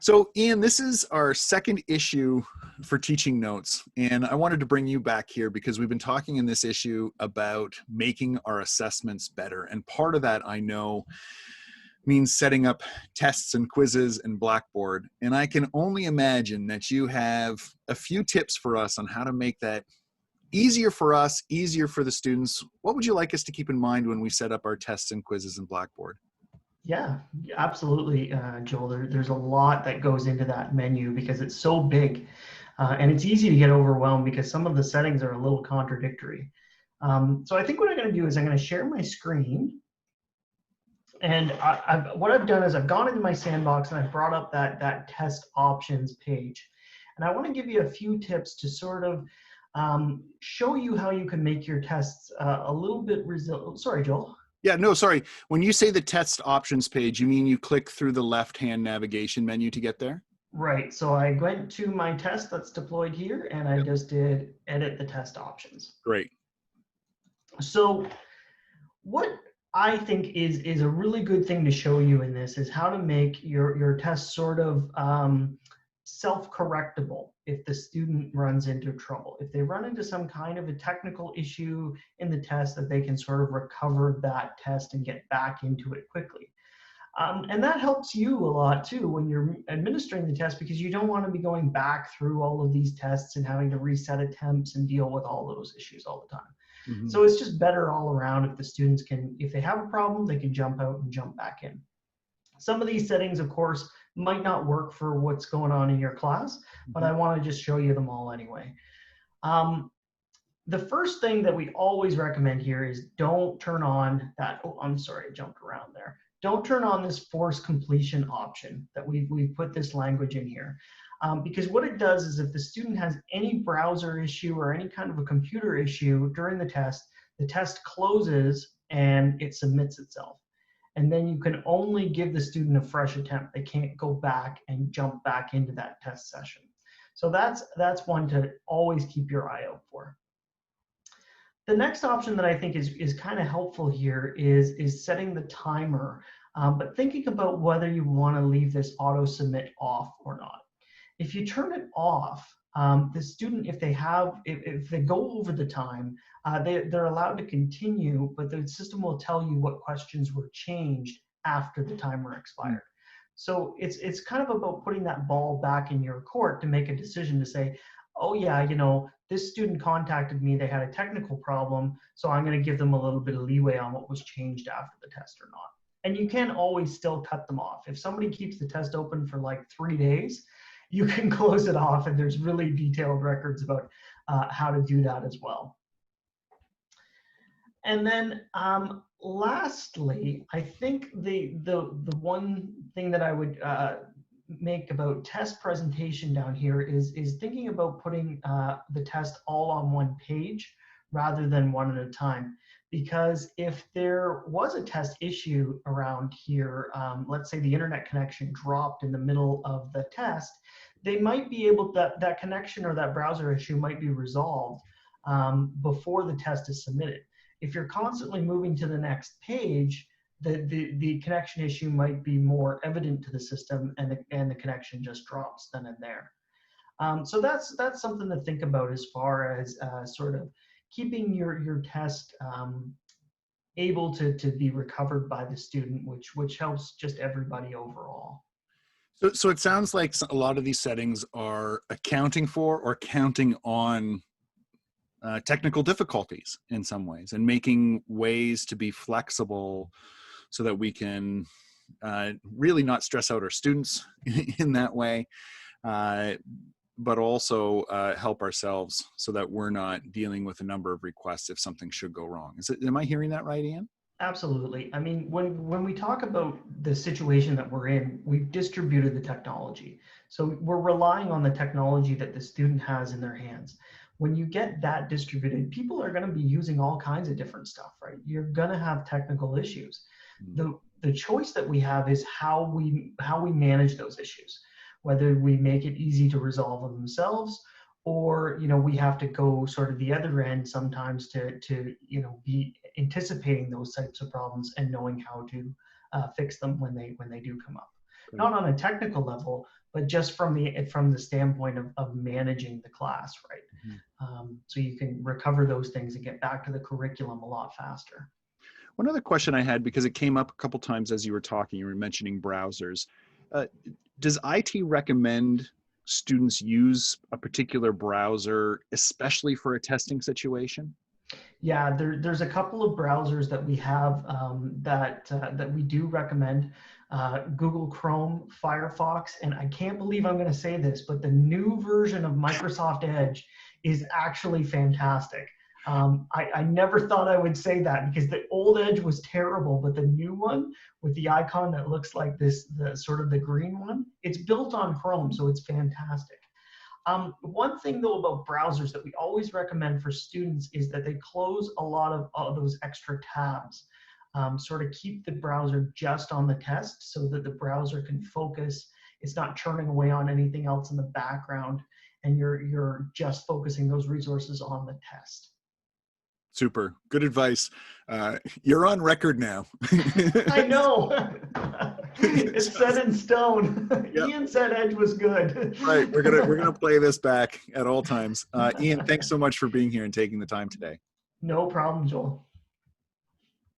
So, Ian, this is our second issue for Teaching Notes, and I wanted to bring you back here because we've been talking in this issue about making our assessments better. And part of that, I know, means setting up tests and quizzes in Blackboard. And I can only imagine that you have a few tips for us on how to make that easier for us, easier for the students. What would you like us to keep in mind when we set up our tests and quizzes in Blackboard? Yeah, absolutely, Joel. There's a lot that goes into that menu because it's so big, and it's easy to get overwhelmed because some of the settings are a little contradictory. So I think what I'm going to do is I'm going to share my screen, and what I've done is I've gone into my sandbox and I've brought up that test options page, and I want to give you a few tips to sort of show you how you can make your tests a little bit resilient. Sorry, Joel. Yeah, no, sorry. When you say the test options page, you mean you click through the left-hand navigation menu to get there? Right, so I went to my test that's deployed here and I just did edit the test options. Great. So what I think is a really good thing to show you in this is how to make your test sort of self-correctable if the student runs into trouble. If they run into some kind of a technical issue in the test, that they can sort of recover that test and get back into it quickly. And that helps you a lot too when you're administering the test, because you don't want to be going back through all of these tests and having to reset attempts and deal with all those issues all the time. Mm-hmm. So it's just better all around if the students can, if they have a problem, they can jump out and jump back in. Some of these settings, of course, might not work for what's going on in your class, but I want to just show you them all anyway. The first thing that we always recommend here is don't turn on that, oh, I'm sorry, I jumped around there. Don't turn on this force completion option that we've put this language in here. Because what it does is if the student has any browser issue or any kind of a computer issue during the test closes and it submits itself. And then you can only give the student a fresh attempt. They can't go back and jump back into that test session. So that's one to always keep your eye out for. The next option that I think is kind of helpful here is setting the timer, but thinking about whether you want to leave this auto submit off or not. If you turn it off, the student, if they go over the time, they're allowed to continue, but the system will tell you what questions were changed after the timer expired. So it's kind of about putting that ball back in your court to make a decision to say, oh yeah, you know, this student contacted me, they had a technical problem, so I'm going to give them a little bit of leeway on what was changed after the test or not. And you can always still cut them off. If somebody keeps the test open for like 3 days, you can close it off, and there's really detailed records about how to do that as well. And then lastly, I think the one thing that I would make about test presentation down here is thinking about putting the test all on one page rather than one at a time. Because if there was a test issue around here, let's say the internet connection dropped in the middle of the test, they might be able, that connection or that browser issue might be resolved before the test is submitted. If you're constantly moving to the next page, the connection issue might be more evident to the system, and the connection just drops then and there. So that's something to think about as far as sort of keeping your test able to be recovered by the student, which helps just everybody overall. So it sounds like a lot of these settings are accounting for or counting on technical difficulties in some ways, and making ways to be flexible so that we can really not stress out our students in that way, but also help ourselves so that we're not dealing with a number of requests if something should go wrong. Am I hearing that right, Ian? Absolutely. I mean, when we talk about the situation that we're in, we've distributed the technology. So we're relying on the technology that the student has in their hands. When you get that distributed, people are going to be using all kinds of different stuff, right? You're going to have technical issues. The choice that we have is how we manage those issues, whether we make it easy to resolve them themselves, or we have to go sort of the other end sometimes to be anticipating those types of problems and knowing how to fix them when they do come up. Not on a technical level, but just from the standpoint of managing the class, right? Mhm. So you can recover those things and get back to the curriculum a lot faster. One other question I had, because it came up a couple times as you were talking, you were mentioning browsers. Uh, does IT recommend students use a particular browser, especially for a testing situation? Yeah, there's a couple of browsers that we have that we do recommend. Google Chrome, Firefox, and I can't believe I'm going to say this, but the new version of Microsoft Edge is actually fantastic. I never thought I would say that because the old Edge was terrible, but the new one with the icon that looks like this, the sort of the green one, it's built on Chrome, so it's fantastic. One thing though about browsers that we always recommend for students is that they close a lot of those extra tabs. Sort of keep the browser just on the test so that the browser can focus. It's not churning away on anything else in the background, and you're just focusing those resources on the test. Super. Good advice. You're on record now. I know. It's set in stone. Yep. Ian said Edge was good. Right. We're gonna play this back at all times. Ian, thanks so much for being here and taking the time today. No problem, Joel.